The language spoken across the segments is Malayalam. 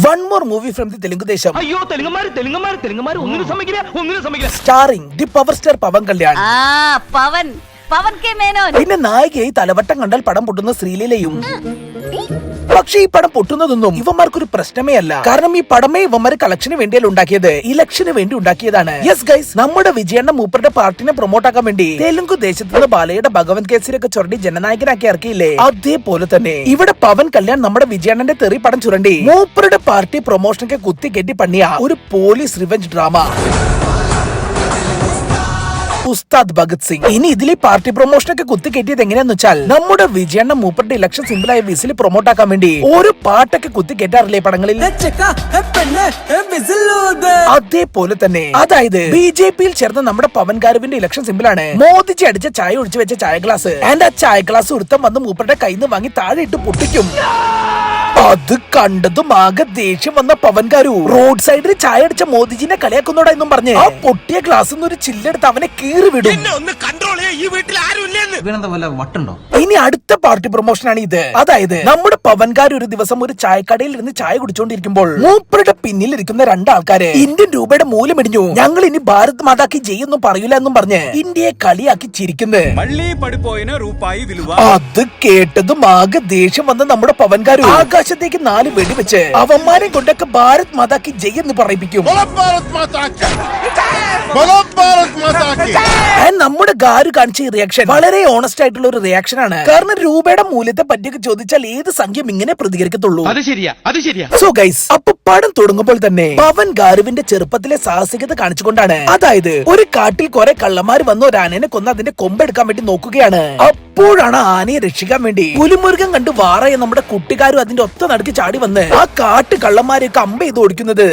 One more movie from the Telugu Desham. അയ്യോ തെലുങ്കന്മാര് ഒന്നിനും സമ്മതിക്കില്ല. Starring the power star Pavan Kalyan. Pawan K Menon. പിന്നെ നായികയായി തലവട്ടം കണ്ടാൽ പടം പൊട്ടുന്ന ശ്രീലീലയും. പക്ഷേ ഈ പടം പൊട്ടുന്നതൊന്നും ഇവന്മാർക്കൊരു പ്രശ്നമേ അല്ല. കാരണം ഈ പടമേ ഇവന്മാർ കളക്ഷന് വേണ്ടിയല്ല ഉണ്ടാക്കിയത്, ഇലക്ഷന് വേണ്ടി ഉണ്ടാക്കിയതാണ്. യെസ് ഗൈസ്, നമ്മുടെ വിജയണ്ണ മൂപ്പരുടെ പാർട്ടിനെ പ്രൊമോട്ട് ആക്കാൻ വേണ്ടി തെലുങ്കു ദേശത്തുനിന്ന് ബാലയുടെ ഭഗവത് കേസരിയൊക്കെ ചുരണ്ടി ജനനായകനാക്കി ഇറക്കിയില്ലേ, അതേപോലെ തന്നെ ഇവിടെ പവൻ കല്യാൺ നമ്മുടെ വിജയണ്ണന്റെ തെറി പടം ചുരണ്ടി മൂപ്പരുടെ പാർട്ടി പ്രൊമോഷനൊക്കെ കുത്തി കെട്ടി പണിയ ഒരു പോലീസ് റിവെഞ്ച് ഡ്രാമ ഉസ്താദ് ഭഗത് സിംഗ്. ഇനി ഇതിലെ പാർട്ടി പ്രൊമോഷൻ ഒക്കെ കുത്തി കെട്ടിയത് എങ്ങനെയാന്ന് വെച്ചാൽ നമ്മുടെ വിജയണ്ണ മൂപ്പരുടെ ഇലക്ഷൻ സിമ്പിളായ വിസിൽ പ്രൊമോട്ട് ആക്കാൻ വേണ്ടി ഒരു പാട്ടൊക്കെ കുത്തി കെട്ടാറില്ലേ പടങ്ങളിൽ, അതേപോലെ തന്നെ അതായത് BJP-യിൽ ചേർന്ന നമ്മുടെ പവൻ ഗാരുവിന്റെ ഇലക്ഷൻ സിമ്പിളാണ് മോദിജി അടിച്ച ചായ ഒഴിച്ചു വെച്ച ചായ ഗ്ലാസ്. ആൻഡ് ആ ചായ ഗ്ലാസ് ഒരുത്തം വന്ന് മൂപ്പരുടെ കയ്യിൽ നിന്ന് വാങ്ങി താഴെ ഇട്ട് പൊട്ടിക്കും. അത് കണ്ടതും ആകെ ദേഷ്യം വന്ന പവൻകാരു റോഡ് സൈഡിൽ ചായ അടിച്ച മോദിജിനെ കളിയാക്കുന്നോടാ എന്നും പറഞ്ഞ് ആ പൊട്ടിയ ഗ്ലാസ് ഒരു ചില്ലെടുത്ത് അവനെ കീറി വിടും. ഇനി അടുത്ത പാർട്ടി പ്രൊമോഷൻ ആണ് ഇത്. അതായത് നമ്മുടെ പവൻകാർ ഒരു ദിവസം ഒരു ചായക്കടയിൽ ഇരുന്ന് ചായ കുടിച്ചോണ്ടിരിക്കുമ്പോൾ മൂപ്പരുടെ പിന്നിലിരിക്കുന്ന രണ്ടാൾക്കാര് ഇന്ത്യൻ രൂപയുടെ മൂല്യം ഇടിഞ്ഞു, ഞങ്ങൾ ഇനി ഭാരത് മാതാക്കി ജയൊന്നും പറയൂല എന്നും പറഞ്ഞ് ഇന്ത്യയെ കളിയാക്കി ചിരിക്കുന്നത്. അത് കേട്ടതും ആകെ ദേഷ്യം വന്ന നമ്മുടെ പവൻകാരു ആകാശത്തേക്ക് 4 വെടിവെച്ച് അവന്മാരെ കൊണ്ടൊക്കെ ഭാരത് മാതാക്കി ജയ് എന്ന് പറയിപ്പിക്കും. നമ്മുടെ ഗാരു കാണിച്ച ഈ റിയാക്ഷൻ വളരെ ഓണസ്റ്റ് ആയിട്ടുള്ള ഒരു റിയാക്ഷൻ ആണ്. കാരണം രൂപയുടെ മൂല്യത്തെ പറ്റിയൊക്കെ ചോദിച്ചാൽ ഏത് സംഖ്യം ഇങ്ങനെ പ്രതികരിക്കത്തുള്ളൂ. അത് ശരിയാ. സോ ഗൈസ്, അപ്പൊ പടം തുടങ്ങുമ്പോൾ തന്നെ പവൻ ഗാരുവിന്റെ ചെറുപ്പത്തിലെ സാഹസികത കാണിച്ചുകൊണ്ടാണ്. അതായത് ഒരു കാട്ടിൽ കുറെ കള്ളന്മാർ വന്ന് ഒരു ആനയെ കൊന്ന് അതിന്റെ കൊമ്പെടുക്കാൻ വേണ്ടി നോക്കുകയാണ്. അപ്പോഴാണ് ആനയെ രക്ഷിക്കാൻ വേണ്ടി പുലിമുരുകൻ കണ്ടു വാറയെ നമ്മുടെ കുട്ടിക്കാരും അതിന്റെ ഒത്ത നടുക്ക് ചാടി വന്ന് ആ കാട്ട് കള്ളന്മാരെയൊക്കെ അമ്പ ചെയ്ത് ഓടിക്കുന്നത്.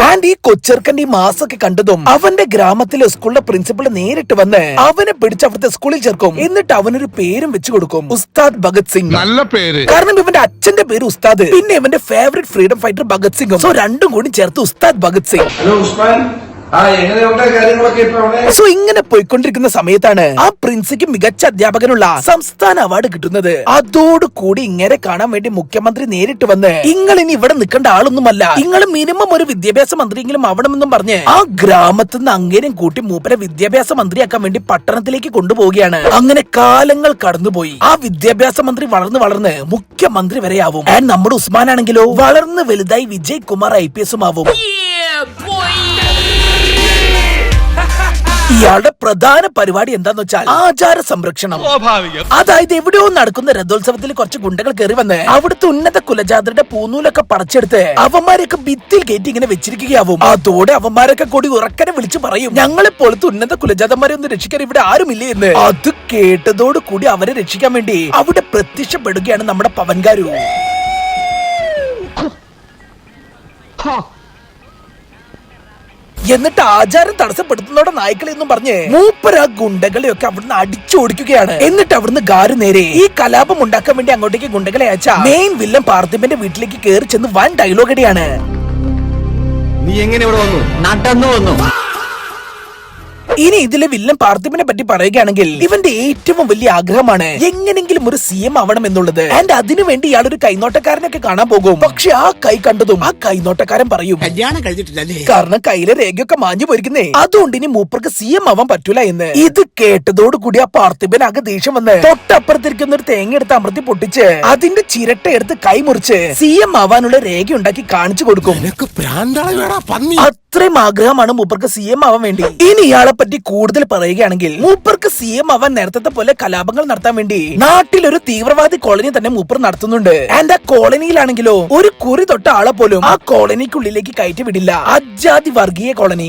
ആൻഡ് ഈ കൊച്ചെറുക്കന്റെ ഈ മാസൊക്കെ കണ്ടതും അവന്റെ ഗ്രാമത്തിലെ സ്കൂളിലെ പ്രിൻസിപ്പൾ നേരിട്ട് വന്ന് അവനെ പിടിച്ച് അവിടുത്തെ സ്കൂളിൽ ചേർക്കും. എന്നിട്ട് അവനൊരു പേരും വെച്ചു കൊടുക്കും, ഉസ്താദ് ഭഗത് സിംഗ്. നല്ല പേര്. കാരണം ഇവന്റെ അച്ഛന്റെ പേര് ഉസ്താദ്, പിന്നെ ഇവന്റെ ഫേവറേറ്റ് ഫ്രീഡം ഫൈറ്റർ ഭഗത് സിംഗും. സോ രണ്ടും കൂടി ചേർത്ത് ഉസ്താദ് ഭഗത് സിംഗ്. സോ ഇങ്ങനെ പോയിക്കൊണ്ടിരിക്കുന്ന സമയത്താണ് ആ പ്രിൻസിക്ക് മികച്ച അധ്യാപകനുള്ള സംസ്ഥാന അവാർഡ് കിട്ടുന്നത്. അതോടുകൂടി ഇങ്ങനെ കാണാൻ വേണ്ടി മുഖ്യമന്ത്രി നേരിട്ട് വന്ന് നിങ്ങൾ ഇനി ഇവിടെ നിൽക്കേണ്ട ആളൊന്നുമല്ല, നിങ്ങൾ മിനിമം ഒരു വിദ്യാഭ്യാസ മന്ത്രിയെങ്കിലും ആവണമെന്നും പറഞ്ഞ് ആ ഗ്രാമത്തിൽ നിന്ന് അങ്ങേരും കൂട്ടി മൂപ്പരെ വിദ്യാഭ്യാസ മന്ത്രിയാക്കാൻ വേണ്ടി പട്ടണത്തിലേക്ക് കൊണ്ടുപോവുകയാണ്. അങ്ങനെ കാലങ്ങൾ കടന്നുപോയി. ആ വിദ്യാഭ്യാസ മന്ത്രി വളർന്ന് മുഖ്യമന്ത്രി വരെ ആവും. ആൻഡ് നമ്മുടെ ഉസ്മാൻ ആണെങ്കിലോ വളർന്ന് വലുതായി വിജയ് കുമാർ IPS ആവും. ഇയാളുടെ പ്രധാന പരിപാടി എന്താന്ന് വെച്ചാൽ ആചാര സംരക്ഷണം. അതായത് എവിടെയോ നടക്കുന്ന രഥോത്സവത്തിൽ കുറച്ച് ഗുണ്ടകൾ കയറി വന്ന് അവിടുത്തെ ഉന്നത കുലജാതരുടെ പൂനൂലൊക്കെ പറിച്ചെടുത്ത് അവന്മാരെയൊക്കെ ഭിത്തിയിൽ കയറ്റി ഇങ്ങനെ വെച്ചിരിക്കുകയാവും. അതോടെ അവന്മാരൊക്കെ കൂടി ഉറക്കനെ വിളിച്ചു പറയും, ഞങ്ങളെ പോലത്തെ ഉന്നത കുലജാതന്മാരെ ഒന്ന് രക്ഷിക്കാൻ ഇവിടെ ആരുമില്ലേ എന്ന്. അത് കേട്ടതോട് കൂടി അവരെ രക്ഷിക്കാൻ വേണ്ടി അവിടെ പ്രത്യക്ഷപ്പെടുകയാണ് നമ്മുടെ പവൻകാരു. എന്നിട്ട് ആചാരം തടസ്സപ്പെടുത്തുന്നതോടെ നായ്ക്കളെ എന്നും പറഞ്ഞ് മൂപ്പര ഗുണ്ടകളെയൊക്കെ അവിടുന്ന് അടിച്ചോടിക്കുകയാണ്. എന്നിട്ട് അവിടുന്ന് ഗാരു നേരെ ഈ കലാപം ഉണ്ടാക്കാൻ വേണ്ടി അങ്ങോട്ടേക്ക് ഗുണ്ടകളെ അയച്ച മെയിൻ വില്ലൻ പാർത്ഥിബന്റെ വീട്ടിലേക്ക് കയറി ചെന്ന് വൻ ഡയലോഗ് അടിയാണ്. നീ എങ്ങനെ ഇവിടെ വന്നു? നടന്നു വന്നു. ഇനി ഇതിലെ വില്ലൻ പാർത്ഥിബനെ പറ്റി പറയുകയാണെങ്കിൽ ഇവന്റെ ഏറ്റവും വലിയ ആഗ്രഹമാണ് എങ്ങനെങ്കിലും ഒരു CM ആവണം എന്നുള്ളത്. ആൻഡ് അതിനുവേണ്ടി ഇയാൾ ഒരു കൈനോട്ടക്കാരനൊക്കെ കാണാൻ പോകും. പക്ഷെ ആ കൈ കണ്ടതും ആ കൈനോട്ടക്കാരൻ പറയും, കല്യാണം കഴിഞ്ഞിട്ടില്ലല്ലേ, കാരണം കയ്യിലെ രേഖയൊക്കെ മാഞ്ഞു പോയിരിക്കുന്നേ, അതുകൊണ്ട് ഇനി മൂപ്പർക്ക് CM ആവാൻ പറ്റൂല എന്ന്. ഇത് കേട്ടതോടുകൂടി ആ പാർത്ഥിബൻ ആകെ ദേഷ്യം വന്ന് തൊട്ടപ്പുറത്തിരിക്കുന്ന ഒരു തേങ്ങ എടുത്ത് അമർത്തി പൊട്ടിച്ച് അതിന്റെ ചിരട്ട എടുത്ത് കൈ മുറിച്ച് CM ആവാനുള്ള രേഖ ഉണ്ടാക്കി കാണിച്ചു കൊടുക്കും. അത്രയും ആഗ്രഹമാണ് മൂപ്പർക്ക് CM ആവാൻ വേണ്ടി. ഇനി ഇയാളെ പറ്റി കൂടുതൽ പറയുകയാണെങ്കിൽ മൂപ്പർക്ക് CM ആവാൻ നേരത്തെ പോലെ കലാപങ്ങൾ നടത്താൻ വേണ്ടി നാട്ടിലൊരു തീവ്രവാദി കോളനി തന്നെ മൂപ്പർ നടത്തുന്നുണ്ട്. ആൻഡ് ആ കോളനിയിലാണെങ്കിലോ ഒരു കുറി തൊട്ട ആളെ പോലും ആ കോളനിക്കുള്ളിലേക്ക് കയറ്റി വിടില്ല. അജാതി വർഗീയ കോളനി.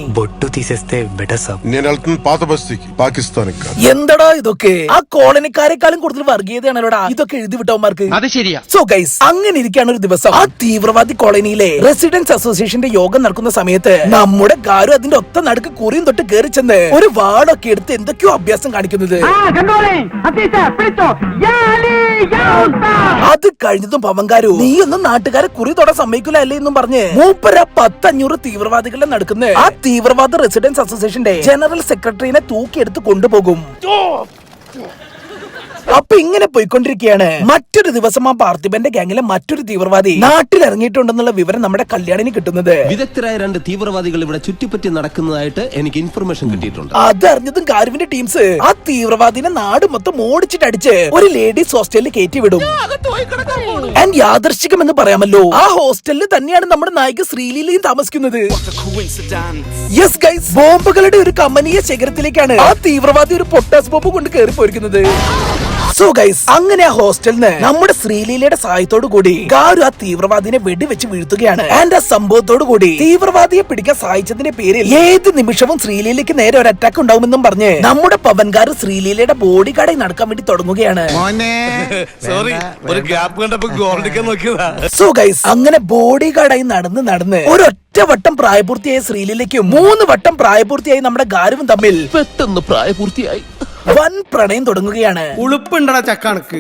എന്താടാ ഇതൊക്കെ? ആ കോളനിക്കാരെക്കാളും കൂടുതൽ വർഗീയതയാണല്ലോടാ ഇതൊക്കെ എഴുതി വിട്ടവന്മാർക്ക്. അത് ശരിയാ. സോ ഗൈസ്, അങ്ങനെ ഇരിക്കുകയാണ് ഒരു ദിവസം ആ തീവ്രവാദി കോളനിയിലെ റെസിഡൻസ് അസോസിയേഷന്റെ യോഗം നടക്കുന്ന സമയത്ത് നമ്മുടെ ഗാരു അതിന്റെ ഒത്ത നടുക്ക് കുറിയും തൊട്ട് കയറി ചെന്ന് ഒരു വാടൊക്കെ എടുത്ത് എന്തൊക്കെയോ അഭ്യാസം കാണിക്കുന്നത്. അത് കഴിഞ്ഞതും പവൻകാരു നീയൊന്നും നാട്ടുകാരെ കുറി തൊടാൻ സമ്മതിക്കില്ല അല്ലേ എന്നും പറഞ്ഞ് മൂപ്പര 10-500 തീവ്രവാദികളെ നടക്കുന്ന ആ തീവ്രവാദ റെസിഡൻസ് അസോസിയേഷന്റെ ജനറൽ സെക്രട്ടറിനെ തൂക്കിയെടുത്ത് കൊണ്ടുപോകും. അപ്പൊ ഇങ്ങനെ പോയിക്കൊണ്ടിരിക്കുകയാണ്. മറ്റൊരു ദിവസം ആ പാർത്ഥിബന്റെ ഗാങ്ങിലെ മറ്റൊരു തീവ്രവാദി നാട്ടിൽ ഇറങ്ങിയിട്ടുണ്ടെന്നുള്ള വിവരം നമ്മുടെ കല്യാണിന് കിട്ടുന്നത്. വിദഗ്ധരായ 2 തീവ്രവാദികൾ ഇവിടെ ചുറ്റിപ്പറ്റി നടക്കുന്നതായിട്ട് എനിക്ക് ഇൻഫർമേഷൻ കിട്ടിയിട്ടുണ്ട്. അതറിഞ്ഞതും ഗാരുവിന്റെ ടീംസ് ആ തീവ്രവാദിനെ നാട് മൊത്തം ഓടിച്ചിട്ടടിച്ച് ഒരു ലേഡീസ് ഹോസ്റ്റലിൽ കയറ്റി വിടും. ആൻഡ് യാദർശികം എന്ന് പറയാമല്ലോ, ആ ഹോസ്റ്റലിൽ തന്നെയാണ് നമ്മുടെ നായിക ശ്രീലീലയും താമസിക്കുന്നത്. യെസ് ഗൈസ്, ബോംബുകളുടെ ഒരു കമനീയ ശേഖരത്തിലേക്കാണ് ആ തീവ്രവാദി ഒരു പൊട്ടാസ് ബോംബ് കൊണ്ട് കയറി പോയിരിക്കുന്നത്. സോ ഗൈസ്, അങ്ങനെ ആ ഹോസ്റ്റലിന് നമ്മുടെ ശ്രീലീലയുടെ സഹായത്തോടു കൂടി ഗാരു ആ തീവ്രവാദിനെ വെടിവെച്ച് വീഴ്ത്തുകയാണ്. ആൻഡ് ആ സംഭവത്തോടു കൂടി തീവ്രവാദിയെ പിടിക്കാൻ സഹായിച്ചതിന്റെ പേരിൽ ഏത് നിമിഷവും ശ്രീലീലയ്ക്ക് നേരെ ഒരു അറ്റാക്ക് ഉണ്ടാവുമെന്നും പറഞ്ഞ് നമ്മുടെ പവൻകാർ ശ്രീലീലയുടെ ബോഡി ഗാർഡായി നടക്കാൻ വേണ്ടി തുടങ്ങുകയാണ്. സോ ഗൈസ്, അങ്ങനെ ബോഡി ഗാർഡായി നടന്ന് ഒരൊറ്റ വട്ടം പ്രായപൂർത്തിയായ ശ്രീലീലയ്ക്കും 3 വട്ടം പ്രായപൂർത്തിയായി നമ്മുടെ ഗാരുവും തമ്മിൽ പെട്ടെന്ന് പ്രായപൂർത്തിയായി വൻ പ്രണയം തുടങ്ങുകയാണ്. ഉളുപ്പുണ്ടടാ ചക്കണക്ക്.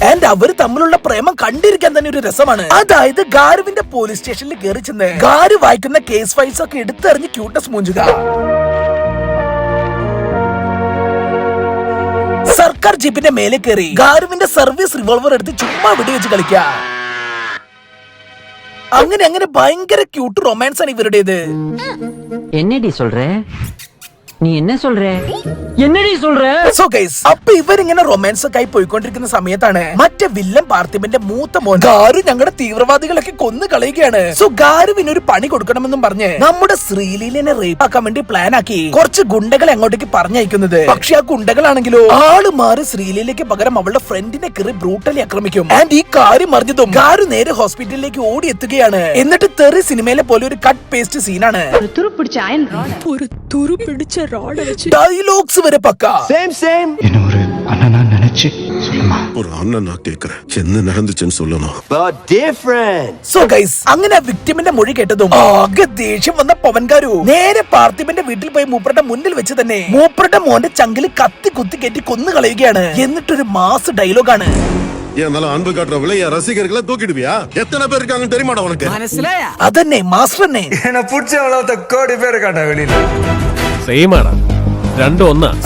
ആൻഡ് അവർ തമ്മിലുള്ള പ്രേമം കണ്ടിരിക്കാൻ തന്നെ ഒരു രസമാണ്. അതായത് ഗാരുവിന്റെ പോലീസ് സ്റ്റേഷനിൽ കയറി ചെന്ന് ഗാരു വായിക്കുന്ന കേസ് ഫയൽസ് ഒക്കെ എടുത്തെറിഞ്ഞ് ക്യൂട്ടസ് മൂഞ്ചുക, സർക്കാർ ജീപ്പിന്റെ മേലെ കയറി ഗാരുവിന്റെ സർവീസ് റിവോൾവർ എടുത്ത് ചുമ്മാ വെടിവെച്ച് കളിക്കുക. അങ്ങനെ ഭയങ്കര ക്യൂട്ട് റൊമാൻസ് ആണ് ഇവരുടേത്. என்னடி சொல்ற நீ என்ன சொல்ற என்னடி சொல்ற സോ ഗൈസ്, അപ്പൊ ഇവരിങ്ങനെ റൊമാൻസ് ഒക്കെ ആയി പോയിക്കൊണ്ടിരിക്കുന്ന സമയത്താണ് മറ്റേ വില്ലൻ പാർത്ഥിബന്റെ മൂത്ത മോൻ ഗാരു ഞങ്ങളുടെ തീവ്രവാദികളൊക്കെ കൊന്നു കളയുകയാണ്. സോ ഗാരുവിന് ഒരു പണി കൊടുക്കണമെന്നും പറഞ്ഞ് നമ്മുടെ ശ്രീലീലിനെ റേപ്പ് ആക്കാൻ വേണ്ടി പ്ലാൻ ആക്കി കുറച്ച് ഗുണ്ടകളെ അങ്ങോട്ടേക്ക് പറഞ്ഞയക്കുന്നത്. പക്ഷെ ആ ഗുണ്ടകളാണെങ്കിലോ ആള് മാറി ശ്രീലീലയ്ക്ക് പകരം അവളുടെ ഫ്രണ്ടിനെ കയറി ബ്രൂട്ടലി ആക്രമിക്കും. ആൻഡ് ഈ കാര്യം അറിഞ്ഞതും ഗാരു നേരെ ഹോസ്പിറ്റലിലേക്ക് ഓടി എത്തുകയാണ്. എന്നിട്ട് തെറി സിനിമയിലെ പോലെ ഒരു കട്ട് പേസ്റ്റ് സീനാണ്. ഡയലോഗ്സ് വരെ പക്ക. என்ன ஒரு அண்ணனா நினைச்சு சொல்லுமா. ஒரு அண்ணன் நான் கேக்குறேன், என்ன நடந்துச்சுன்னு சொல்லணும். സോ ഗൈസ്, അങ്ങനെ വിക്ടിമിന്റെ മൊഴി കേട്ടതും ആകെ ദേഷ്യം വന്ന പവൻകാരു നേരെ പാർത്ഥിബന്റെ വീട്ടിൽ പോയി മൂപ്പരുടെ മുന്നിൽ വെച്ച് തന്നെ മൂപ്പരുടെ മോന്റെ ചങ്കില് കത്തി കുത്തി കയറ്റി കൊന്നു കളയുകയാണ്. എന്നിട്ടൊരു മാസ് ഡയലോഗാണ്. ஏன் நல்லா அன்பு காட்டுறவங்கள என் ரசிகர்களை தூக்கிடுவியா? எத்தனை பேர் இருக்காங்கன்னு தெரியுமாடா உனக்கு? അതന്നെ മാസ്റ്റർ തന്നെ.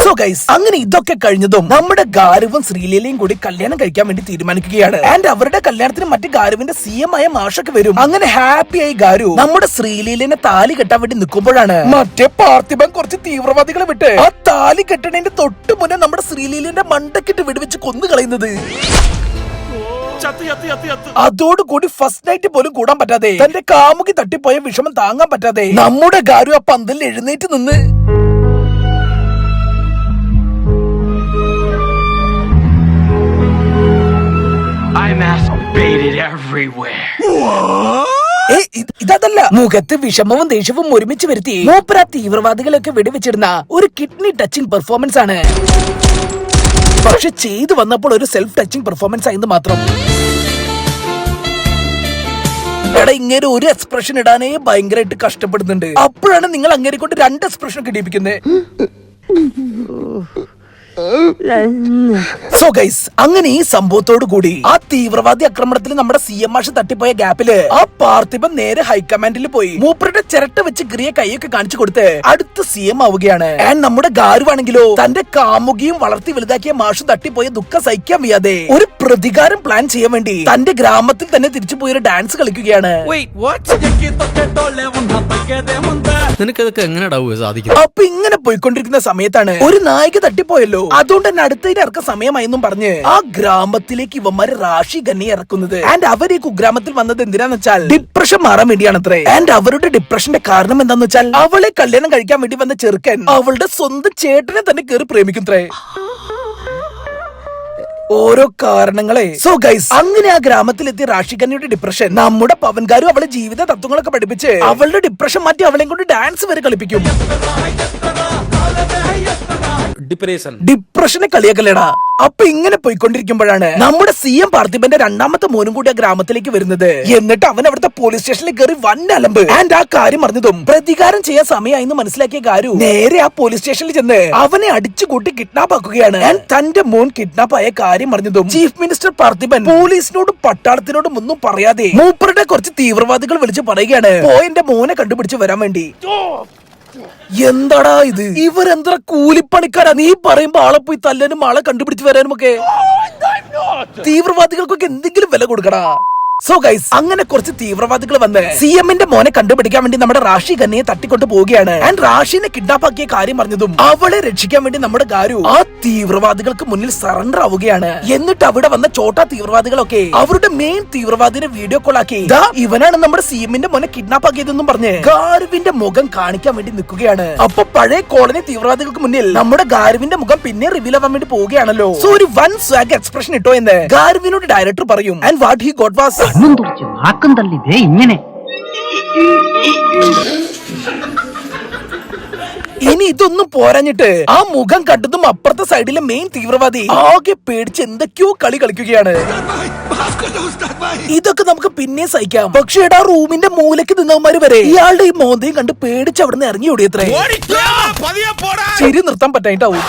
സോ ഗൈസ്, അങ്ങനെ ഇതൊക്കെ കഴിഞ്ഞതും നമ്മുടെ ഗാരുവും ശ്രീലീലയും കൂടി കല്യാണം കഴിക്കാൻ വേണ്ടി തീരുമാനിക്കുകയാണ്. ആൻഡ് അവരുടെ കല്യാണത്തിന് മറ്റു ഗാരുവിന്റെ CM ആയ മാഷൊക്കെ വരും. അങ്ങനെ ഹാപ്പിയായി ഗാരു നമ്മുടെ ശ്രീലീലിനെ താലി കെട്ടാൻ വേണ്ടി നിൽക്കുമ്പോഴാണ് മറ്റേ പാർത്ഥിബൻ കുറച്ച് തീവ്രവാദികളെ വിട്ട് ആ താലി കെട്ടണേന്റെ തൊട്ട് മുന്നേ നമ്മുടെ ശ്രീലീലിന്റെ മണ്ടക്കിട്ട് വെടിവെച്ച് കൊന്നു കളയുന്നത്. അതോടുകൂടി ഫസ്റ്റ് നൈറ്റ് പോലും കൂടാൻ പറ്റാതെ തന്റെ കാമുകി തട്ടിപ്പോയ വിഷമം താങ്ങാൻ പറ്റാതെ നമ്മുടെ ഗാരു ആ പന്തലിൽ എഴുന്നേറ്റ് നിന്ന് ഇതല്ല, മുഖത്ത് വിഷമവും ദേഷ്യവും ഒരുമിച്ച് വരുത്തി മൂപ്പര തീവ്രവാദികളൊക്കെ വെടിവെച്ചിരുന്ന ഒരു കിഡ്നി ടച്ചിങ് പെർഫോമൻസ് ആണ്. പക്ഷെ ചെയ്തു വന്നപ്പോൾ ഒരു സെൽഫ് ടച്ചിങ് പെർഫോമൻസ് ആയെന്ന് മാത്രം. എടാ, ഇങ്ങനെ ഒരു എക്സ്പ്രഷൻ ഇടാനേ ഭയങ്കരമായിട്ട് കഷ്ടപ്പെടുന്നുണ്ട്. അപ്പോഴാണ് നിങ്ങൾ അങ്ങനെ കൊണ്ട് 2 എക്സ്പ്രഷൻ കിട്ടിപ്പിക്കുന്നത്. സോ ഗൈസ്, അങ്ങനെ ഈ സംഭവത്തോടു കൂടി ആ തീവ്രവാദി ആക്രമണത്തിൽ നമ്മുടെ CM മാഷ് തട്ടിപ്പോയ ഗ്യാപ്പില് ആ പാർത്ഥിബൻ നേരെ ഹൈക്കമാൻഡിൽ പോയി മൂപ്പരുടെ ചിരട്ട വെച്ച് ഗിരിയെ കൈയൊക്കെ കാണിച്ചു കൊടുത്ത് അടുത്ത CM ആവുകയാണ്. ആൻഡ് നമ്മുടെ ഗാരുവാണെങ്കിലോ തന്റെ കാമുകിയും വളർത്തി വലുതാക്കിയ മാഷും തട്ടിപ്പോയ ദുഃഖം സഹിക്കാൻ വയ്യാതെ ഒരു പ്രതികാരം പ്ലാൻ ചെയ്യാൻ വേണ്ടി തന്റെ ഗ്രാമത്തിൽ തന്നെ തിരിച്ചു പോയി ഒരു ഡാൻസ് കളിക്കുകയാണ്. നിനക്കതൊക്കെ എങ്ങനെയാ സാധിക്കും? അപ്പൊ ഇങ്ങനെ പോയിക്കൊണ്ടിരിക്കുന്ന സമയത്താണ് ഒരു നായിക തട്ടിപ്പോയല്ലോ, അതുകൊണ്ട് തന്നെ അടുത്തതിന് ഇറക്ക സമയമായെന്നും പറഞ്ഞ് ആ ഗ്രാമത്തിലേക്ക് ഇവന്മാര് റാഷി ഗന്നെ ഇറക്കുന്നത്. ആൻഡ് അവർ ഈ കുഗ്രാമത്തിൽ വന്നത് എന്തിനാന്ന് വെച്ചാൽ ഡിപ്രഷൻ മാറാൻ വേണ്ടിയാണത്രേ. ആൻഡ് അവരുടെ ഡിപ്രഷന്റെ കാരണം എന്താന്ന് വെച്ചാൽ അവളെ കല്യാണം കഴിക്കാൻ വേണ്ടി വന്ന ചെറുക്കൻ അവളുടെ സ്വന്തം ചേട്ടനെ തന്നെ കയറി പ്രേമിക്കുന്നത്രേ. ഓരോ കാരണങ്ങളെ. സോ ഗൈസ്, അങ്ങനെ ആ ഗ്രാമത്തിലെത്തിയ റാഷിഖന്നയുടെ ഡിപ്രഷൻ നമ്മുടെ പവൻകാരും അവളെ ജീവിത തത്വങ്ങളൊക്കെ പഠിപ്പിച്ച് അവളുടെ ഡിപ്രഷൻ മാറ്റി അവളെയും കൊണ്ട് ഡാൻസ് വരെ കളിപ്പിക്കും. ഡിപ്രഷനെ കളിയാക്കല്ലേടാ. അപ്പൊ ഇങ്ങനെ പോയിക്കൊണ്ടിരിക്കുമ്പോഴാണ് നമ്മുടെ CM പാർത്ഥിബന്റെ 2ാമത്തെ മോനും കൂടി ആ ഗ്രാമത്തിലേക്ക് വരുന്നത്. എന്നിട്ട് അവൻ അവിടുത്തെ പോലീസ് സ്റ്റേഷനിൽ കയറി വൻ അലമ്പ്. ആൻഡ് ആ കാര്യം അറിഞ്ഞതും പ്രതികാരം ചെയ്യാൻ സമയമായെന്ന് മനസ്സിലാക്കിയ ഗാരു നേരെ ആ പോലീസ് സ്റ്റേഷനിൽ ചെന്ന് അവനെ അടിച്ചുകൂട്ടി കിഡ്നാപ്പ് ആക്കുകയാണ്. ആൻഡ് തന്റെ മോൻ കിഡ്നാപ്പ് ആയ കാര്യം അറിഞ്ഞതും ചീഫ് മിനിസ്റ്റർ പാർത്ഥിബൻ പോലീസിനോടും പട്ടാളത്തിനോടും ഒന്നും പറയാതെ മൂപ്പരുടെ കുറച്ച് തീവ്രവാദികൾ വിളിച്ച് പറയുകയാണ് എന്റെ മോനെ കണ്ടുപിടിച്ച് വരാൻ വേണ്ടി. എന്താടാ ഇത്? ഇവരെന്താ കൂലിപ്പണിക്കാരാ? നീ പറയുമ്പോ ആളെ പോയി തല്ലാനും ആളെ കണ്ടുപിടിച്ച് വരാനും ഒക്കെ. തീവ്രവാദികൾക്കൊക്കെ എന്തെങ്കിലും വില കൊടുക്കടാ. സോ ഗൈസ്, അങ്ങനെ കുറച്ച് തീവ്രവാദികൾ വന്ന് CM-ന്റെ മോനെ കണ്ടുപിടിക്കാൻ വേണ്ടി നമ്മുടെ റാഷി ഖന്നയെ തട്ടിക്കൊണ്ട് പോവുകയാണ്. ആൻഡ് റാഷിനെ കിഡ്നാപ്പ് ആക്കിയ കാര്യം പറഞ്ഞതും അവളെ രക്ഷിക്കാൻ വേണ്ടി നമ്മുടെ ഗാരു ആ തീവ്രവാദികൾക്ക് മുന്നിൽ സറണ്ടർ ആവുകയാണ്. എന്നിട്ട് അവിടെ വന്ന ചോട്ടാ തീവ്രവാദികളൊക്കെ അവരുടെ മെയിൻ തീവ്രവാദിനെ വീഡിയോ കോൾ ആക്കി ദാ ഇവനാണ് നമ്മുടെ CM-ന്റെ മോനെ കിഡ്നാപ്പ് ആക്കിയതെന്നും പറഞ്ഞ് ഗാരുവിന്റെ മുഖം കാണിക്കാൻ വേണ്ടി നിൽക്കുകയാണ്. അപ്പൊ പഴയ കോളനി തീവ്രവാദികൾക്ക് മുന്നിൽ നമ്മുടെ ഗാരുവിന്റെ മുഖം പിന്നെ റിവീൽ ആവാൻ വേണ്ടി പോവുകയാണല്ലോ. സോ ഒരു വൺ സ്വാഗ് എക്സ്പ്രഷൻ ഇട്ടോ എന്ന് ഗാരുവിനോട് ഡയറക്ടർ പറയും. And what he got was നാക്കം തള്ളിതേ ഇങ്ങനെ. ഇനി ഇതൊന്നും പോരാഞ്ഞിട്ട് ആ മുഖം കണ്ടതും അപ്പുറത്തെ സൈഡിലെ മെയിൻ തീവ്രവാദി ആകെ പേടിച്ച് എന്തൊക്കെയോ കളി കളിക്കുകയാണ്. ഇതൊക്കെ നമുക്ക് പിന്നെ സഹിക്കാം, പക്ഷേ ആ റൂമിന്റെ മൂലക്ക് നിന്നവന്മാര് വരെ ഇയാളുടെ ഈ മോന്തയും കണ്ട് പേടിച്ച് അവിടെ നിന്ന് ഇറങ്ങി ഓടിയത്രേ. ശരി നിർത്താൻ പറ്റായിട്ടാവും.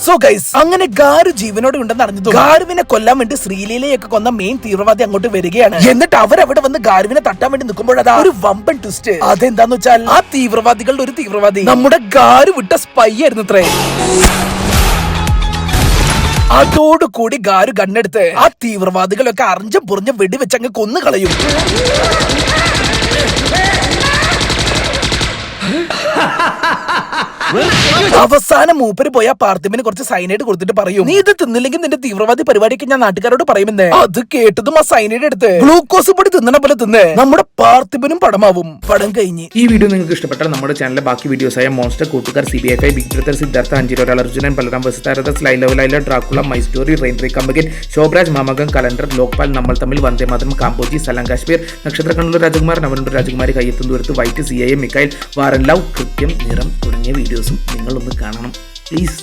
സോ ഗൈസ്, അങ്ങനെ ഗാരു ജീവനോടെ ഉണ്ടെന്ന് അറിഞ്ഞതും ഗാരുവിനെ കൊല്ലാൻ വേണ്ടി ശ്രീലീലയൊക്കെ കൊന്ന മെയിൻ തീവ്രവാദി അങ്ങോട്ട് വരികയാണ്. എന്നിട്ട് അവരവിടെ വന്ന് ഗാരുവിനെ തട്ടാൻ വേണ്ടി നിൽക്കുമ്പോഴതാ ഒരു വമ്പൻ ട്വിസ്റ്റ്. അതെന്താന്ന് വെച്ചാൽ ആ തീവ്രവാദികളുടെ ഒരു തീവ്രവാദി നമ്മുടെ ഗാരു വിട്ട സ്പൈ ആയിരുന്നു അത്രേ. അതോടുകൂടി ഗാരു ഗണ്ണെടുത്ത് ആ തീവ്രവാദികളൊക്കെ അറിഞ്ഞും പുറഞ്ഞും വെടിവെച്ചങ്ങ് കൊന്നു കളയും. അവസാനം മൂപ്പര് പോയ പാർത്ഥിബിന് കുറച്ച് സൈനൈഡ് കൊടുത്തിട്ട് പറയും, നീ ഇത് തിന്നില്ലെങ്കിൽ നിന്റെ തീവ്രവാദി പരിപാടിയൊക്കെ ഞാൻ നാട്ടുകാരോട് പറയുമെന്ന്. അത് കേട്ടതും ആ സൈനൈഡ് എടുത്ത് ഗ്ലൂക്കോസ് പൊടി തിന്നണ പോലെ തിന്ന് നമ്മുടെ പാർത്ഥിബിനും പടമാവും. പടം കഴിഞ്ഞ്. ഈ വീഡിയോ നിങ്ങൾക്ക് ഇഷ്ടപ്പെട്ടാൽ നമ്മുടെ ചാനലിലെ ബാക്കി വീഡിയോസായ Monster, Koottukar, CBI, Big Brother, Siddhartha, അഞ്ചിരോരാൾ, അർജുനൻ, ബലറാം, വസുതാരദാസ്, Laila, Dracula, My Story, rain tree കമ്പകൻ, ശോഭരാജ്, മാമകം, കലണ്ടർ, ലോക്പാൽ, നമ്മൾ തമ്മിൽ, വന്ദേ മാതരം, കാമ്പോജി, സലാം കാശ്മീർ, നക്ഷത്ര കണ്ണൂർ രാജകുമാർ, നവനുണ്ട് രാജകുമാരി, കയ്യെത്തും ദൂരത്ത്, വൈറ്റ്, CIA, മിക്കായിൽ, വാറൻ ലവ്, കൃത്യം, നിറം തുടങ്ങിയ വീഡിയോസും നിങ്ങളൊന്ന് കാണണം പ്ലീസ്.